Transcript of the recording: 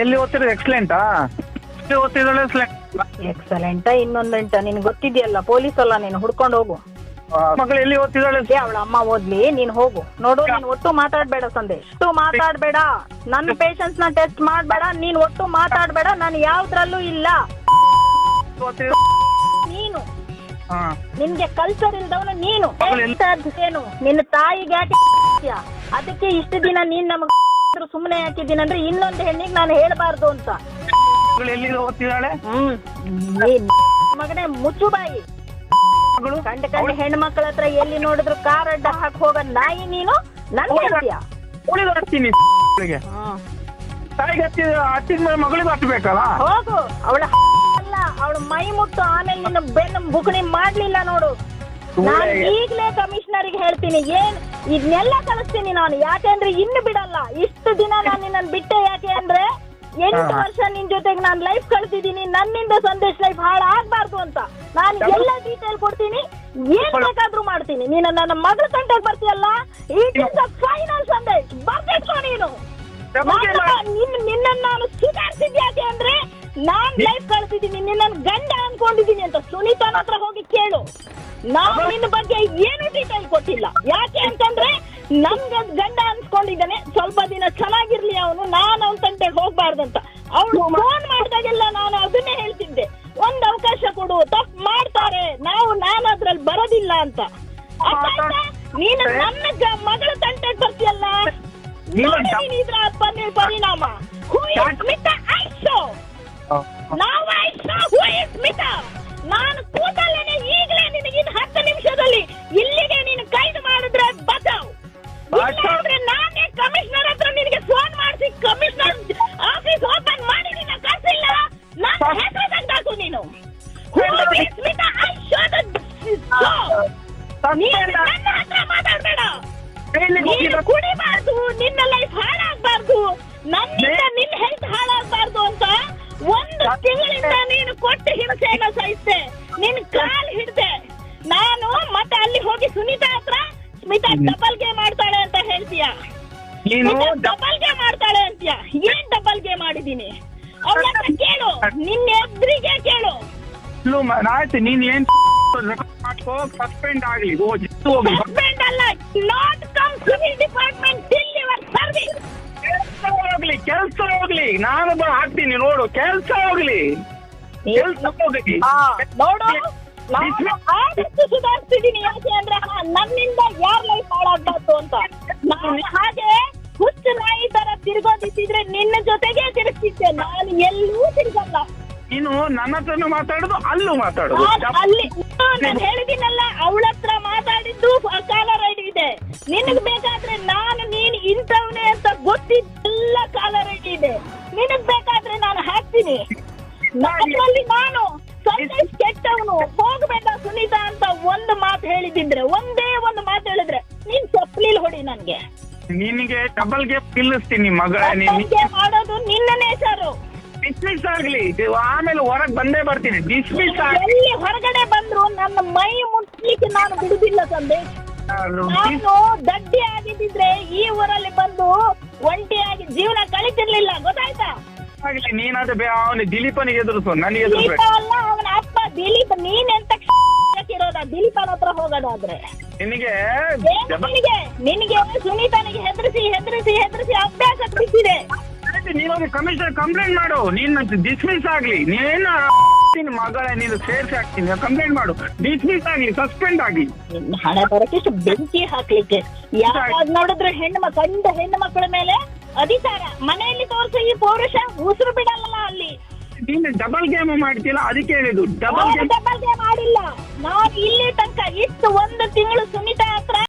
ಎಲ್ಲಿ ಓದ್ತಿರೋದು? ಎಕ್ಸಲೆಂಟಾ? ಎಲ್ಲಿ ಓದ್ತಿದ್ದಾಳೆ? ಎಕ್ಸಲೆಂಟ ಇನ್ನೊಂದಂಟ ನಿನ್ ಗೊತ್ತಿದ್ಯಲ್ಲ, ಪೊಲೀಸ್ ಅಲ್ಲ ನೀನು, ಹುಡ್ಕೊಂಡು ಹೋಗು. ಮಗಳು ಎಲ್ಲಿ ಓದ್ತಿದ್ದಾಳೆ? ಅವಳ ಅಮ್ಮ ಓದ್ಲಿ, ನೀನ್ ಹೋಗು. ನೋಡು, ನೀನ್ ಒಟ್ಟು ಮಾತಾಡ್ಬೇಡ ಸಂದೇಶ್, ಒಟ್ಟು ಮಾತಾಡ್ಬೇಡ. ನನ್ನ ಪೇಷನ್ಸ್ ನ ಟೆಸ್ಟ್ ಮಾಡ್ಬೇಡ, ನೀನ್ ಒಟ್ಟು ಮಾತಾಡ್ಬೇಡ. ನಾನು ಯಾವ್ದ್ರಲ್ಲೂ ಇಲ್ಲ. ನೀನು ನಿನ್ಗೆ ಕಲ್ಚರ್ ಇಲ್ದವನು ನೀನು. ಏನು ನಿನ್ನ ತಾಯಿಗೆ ಯಾಕೆ ಅದಕ್ಕೆ ಇಷ್ಟು ದಿನ ನೀನ್ ನಮಗ್ ಸುಮ್ಮನೆ ಹಾಕಿದ್ದೀನಂದ್ರೆ ಇನ್ನೊಂದು ಹೆಣ್ಣಿಗೆ ನಾನು ಹೇಳ್ಬಾರ್ದು ಅಂತ. ಎಲ್ಲಿ ಓದ್ತಿದ್ದಾಳೆ? ಮಗನೇ ಮುಚ್ಚು ಬಾಯಿ. ಕಂಡ ಹೆಣ್ಮಕ್ಳ ಹತ್ರ ಎಲ್ಲಿ ನೋಡಿದ್ರು ಕಾರ್ ಅಡ್ಡ ಹಾಕಿ ಹೋಗ ನಾಯಿ ನೀನು. ನನ್ ಹೇಳ್ತೀಯ? ಮಗಳಿಗೆ ಹತ್ಬೇಕಲ್ಲ. ಹೋಗು. ಅವಳ ಅಲ್ಲ, ಅವಳ ಮೈ ಮುಟ್ಟು ಆಮೇಲೆ ನಿನ್ನ ಬೆನ್ನು ಬುಕಣಿ ಮಾಡ್ಲಿಲ್ಲ ನೋಡು. ನಾನು ಈಗ್ಲೇ ಕಮಿಷನರ್ಗೆ ಹೇಳ್ತೀನಿ, ಇದನ್ನೆಲ್ಲ ಕಳಿಸ್ತೀನಿ ನಾನು. ಯಾಕೆಂದ್ರೆ ಇನ್ನು ಬಿಡಲ್ಲ. ಇಷ್ಟು ದಿನ ನಾನು ನಿನ್ನನ್ನು ಬಿಟ್ಟೆ ಯಾಕೆ ಅಂದ್ರೆ 8 ವರ್ಷ ನಿನ್ ಜೊತೆಗೆ ನಾನು ಲೈಫ್ ಕಳ್ತಿದ್ದೀನಿ. ನನ್ನಿಂದ ಸಂದೇಶ್ ಲೈಫ್ ಹಾಳಾಗ್ಬಾರ್ದು ಅಂತ ನಾನು ಎಲ್ಲ ಡೀಟೇಲ್ ಕೊಡ್ತೀನಿ. ಏನ್ ಬೇಕಾದ್ರೂ ಮಾಡ್ತೀನಿ. ನೀನು ನನ್ನ ಮಗಳ ಕಂಟೆಗೆ ಬರ್ತೀಯಲ್ಲ, ಇಟ್ ಇಸ್ ದ ಫೈನಲ್ ಸಂದೇಶ್. ಬರ್ಬೇಕು ನೀನು. ನಿನ್ನ ನಾನು ಸುಧಾರಿಸಿದ್ ಯಾಕೆ ಅಂದ್ರೆ ನಾನ್ ಲೈಫ್ ಕಳ್ತಿದ್ದೀನಿ, ನಿನ್ನ ಗಂಡ ಅನ್ಕೊಂಡಿದ್ದೀನಿ ಅಂತ ಸುನೀತಾನ ಹತ್ರ ಹೋಗಿ ಕೇಳು. ನಾನು ನಿನ್ನ ಬಗ್ಗೆ ಏನು ಡೀಟೇಲ್ ಕೊಟ್ಟಿಲ್ಲ. ಯಾಕೆ ಅಂತಂದ್ರೆ ನನ್ಗ ಗಂಡ ಅನ್ಸ್ಕೊಂಡಿದ್ದಾನೆ, ಸ್ವಲ್ಪ ದಿನ ಚೆನ್ನಾಗಿರ್ಲಿ ಅವನು, ನಾನು ಅವನ ತಂಟೆಗೆ ಹೋಗ್ಬಾರ್ದಂತ. ಅವಳು ಫೋನ್ ಮಾಡಿದಾಗೆಲ್ಲ ನಾನು ಅದನ್ನೇ ಹೇಳ್ತಿದ್ದೆ, ಒಂದ್ ಅವಕಾಶ ಕೊಡು, ತಪ್ಪು ಮಾಡ್ತಾರೆ, ನಾನು ಅದ್ರಲ್ಲಿ ಬರೋದಿಲ್ಲ ಅಂತ. ನೀನು ನನ್ನ ಮಗಳ ತಂಟೆಗೆ ಬರ್ತೀಯಲ್ಲ, ಇದ್ರ ಪರಿಣಾಮ. Who is Smita? I show ನಾವು I show who is Smita. ನಾನು ಕೂತಲ್ಲೇನೆ ಈಗಲೇ ನಿನಗೆ 10 ನಿಮಿಷದಲ್ಲಿ ಇಲ್ಲಿಗೆ ನೀನು ಕೈದು ಮಾಡಿದ್ರೆ ಬಚಾವ್. ಇಲ್ಲಾಂದ್ರೆ ನಾನೇ ಕಮಿಷನರ್ ಹತ್ರ ನಿನಗೆ ಫೋನ್ ಮಾಡಿಸಿ ಕಮಿಷನರ್ ಆಫೀಸ್ ಓಪನ್ ಮಾಡಿ ನಿನ್ನ ಕಳ್ಸಿಲ್ಲ, ನನ್ನ ಹೆಸರು ತೆಗ್ದಾಕು ನೀನು. ಹೂ is Smita? I show the show. ನೀನು ನನ್ನ ಹತ್ರ ಮಾತಾಡ್ಬೇಡ. ನೀನು ಕುಡಿಬಾರ್ದು, ನಿನ್ನ ಲೈಫ್ ಹಾಳಾಗ್ಬಾರ್ದು, ನನ್ನಿಂದ ನಿನ್ನ ಹೆಲ್ತ್ ಹಾಳಾಗ್ಬಾರ್ದು ಅಂತ 1 ತಿಂಗಳಿಂದ ನೀನು ಕೊಟ್ಟು ಹಿಂಸೆನ ಸಹಿಸ್ತೆ. ನಿನ್ ಕಾಲ್ ಹಿಡ್ದೆ ನಾನು. ಮತ್ತೆ ಅಲ್ಲಿ ಹೋಗಿ ಸುನೀತಾ ಹತ್ರ ಸ್ಮಿತಾ ಡಬಲ್ ಗೇಮ್ ಮಾಡ್ತಾಳೆ ಅಂತ ಹೇಳ್ತೀಯ. ಡಬಲ್ ಗೇಮ್ ಮಾಡ್ತಾಳೆ ಅಂತೀಯ. ಏನ್ ಡಬಲ್ ಗೇಮ್ ಮಾಡಿದೀನಿ ಅವಳ ಹತ್ರ ಕೇಳು, ನಿನ್ನ ಎದುರಿಗೆ ಕೇಳು. ಆಯ್ತು, ನೀನ್ ಏನ್ ಸಸ್ಪೆಂಡ್ ಆಗ್ಲಿ. ಸಸ್ಪೆಂಡ್ ಅಲ್ಲ, not come civil department till your service. ಕೆಲ್ಸ ಹೋಗ್ಲಿ, ನಾನು ಹಾಕ್ತೀನಿ ನೋಡು. ಕೆಲ್ಸ ಹೋಗ್ಲಿ. ನೋಡು, ಆದಷ್ಟು ಸುಧಾರಿಸ್ತಿದ್ದೀನಿ. ಯಾಕೆ ಅಂದ್ರೆ ನನ್ನಿಂದ ಯಾರ ಲೈಫ್ ಹಾಳಾಗ್ಬಾರ್ದು ಅಂತ. ನಾನು ಹಾಗೆ ಹುಚ್ಚು ನಾಯಿ ತರ ತಿರ್ಗೋದಿದ್ರೆ ನಿನ್ನ ಜೊತೆಗೆ ತಿರುಗ್ತಿದ್ದೆ. ನಾನು ಎಲ್ಲೂ ತಿರ್ಗಲ್ಲ. ನೀನು ನನ್ನ ಹತ್ರನು ಮಾತಾಡುದು, ಅಲ್ಲೂ ಮಾತಾಡುದು. ಅಲ್ಲಿ ನಾನು ಹೇಳಿದ್ದೀನಲ್ಲ, ಅವಳ ಹತ್ರ ಮಾತಾಡಿದ್ದು ಕಾಲರ್ ಐಡಿ ಇದೆ. ನಿನಗ್ ಬೇಕಾದ್ರೆ ನೀನು ಇಂಥವನೇ ಅಂತ ಗೊತ್ತಿದ್ದೆಲ್ಲ ಕಾಲರ್ ಐಡಿ ಇದೆ. ನಿನಗ್ ಬೇಕಾದ್ರೆ ನಾನು ಹಾಕ್ತೀನಿ. ಅದರಲ್ಲಿ ನಾನು ಸಂದೇಶ್ ಕೆಟ್ಟವನು, ಹೋಗ್ಬೇಡ ಸುನೀತಾ ಅಂತ ಒಂದು ಮಾತು ಹೇಳಿದ್ರೆ, ಒಂದೇ ಒಂದು ಮಾತು ಹೇಳಿದ್ರೆ ನೀನ್ ಚಪ್ಪಲಿಲ್ ಹೊಡಿ ನನ್ಗೆ. ನಿನಗೆ ಡಬಲ್ ಗೇಮ್ ನಿಲ್ಲಿಸ್ತೀನಿ ಮಗಳ. ಮಾಡೋದು ನಿನ್ನ ನೇಚರು. ಡಿಸ್ಮಿಸ್ ಆಗ್ಲಿ, ಆಮೇಲೆ ಹೊರಗ್ ಬಂದೇ ಬರ್ತೀನಿ. ಡಿಸ್ಮಿಸ್ ಎಲ್ಲಿ ಹೊರಗಡೆ ಬಂದ್ರು ನನ್ನ ಮೈ ಮುಟ್ಲಿಕ್ಕೆ ನಾನು ಬಿಡುದಿಲ್ಲ ಸಂದೇಶ್. ನಾನು ದಡ್ಡಿ ಆಗಿದ್ದಿದ್ರೆ ಈ ಊರಲ್ಲಿ ಬಂದು ಒಂಟಿಯಾಗಿ ಜೀವನ ಕಳಿತಿರ್ಲಿಲ್ಲ, ಗೊತ್ತಾಯ್ತಾ? ಆಗ್ಲಿ, ನೀನಾದ್ರೆ ಅವನು ದಿಲೀಪನಿಗೆ ಎದುರಿಸು, ನನಗೆ ದಿಲೀಪ ಅಲ್ಲ, ಅವನ ಅಪ್ಪ ದಿಲೀಪ್. ನೀನ್ ಎಂತ ಇರೋದ ದಿಲೀಪನ ಹತ್ರ ಹೋಗೋದಾದ್ರೆ? ನಿನಗೆ ಸುನೀತನಿಗೆ ಹೆದರಿಸಿ ಅಭ್ಯಾಸ ಬಿಟ್ಟಿದೆ. ನೀನು ಕಮಿಷನರ್ ಕಂಪ್ಲೇಂಟ್ ಮಾಡು. ನೀನು ಡಿಸ್ಮಿಸ್ ಆಗ್ಲಿ. ನೀನು ಮಗಳ ನೀನು ಸೇರ್ಸಿ ಹಾಕ್ತೀನಿ, ಕಂಪ್ಲೇಂಟ್ ಮಾಡು. ಡಿಸ್ಮಿಸ್ ಆಗ್ಲಿ, ಸಸ್ಪೆಂಡ್ ಆಗ್ಲಿ. ಹಣ ಬರಕಿಷ್ಟು ಬೆಂಕಿ ಹಾಕ್ಲಿಕ್ಕೆ ಯಾವಾಗ ನೋಡಿದ್ರೆ ಹೆಣ್ಣು ಮಕ್ಕಳ ಮೇಲೆ ಅಧಿಕಾರ. ಮನೆಯಲ್ಲಿ ತೋರಿಸೋ ಈ ಪೌರುಷ ಉಸಿರು ಬಿಡಲ್ಲ ಅಲ್ಲಿ. ನೀನು ಡಬಲ್ ಗೇಮ್ ಮಾಡ್ತಿಲ್ಲ, ಅದಕ್ಕೆ ಹೇಳಿದ್ದು. ಡಬಲ್ ಗೇಮ್ ಮಾಡಿಲ್ಲ. ನಾನು ಇಲ್ಲಿ ತನಕ ಇಷ್ಟು 1 ತಿಂಗಳು ಸುನೀತಾ ಹತ್ರ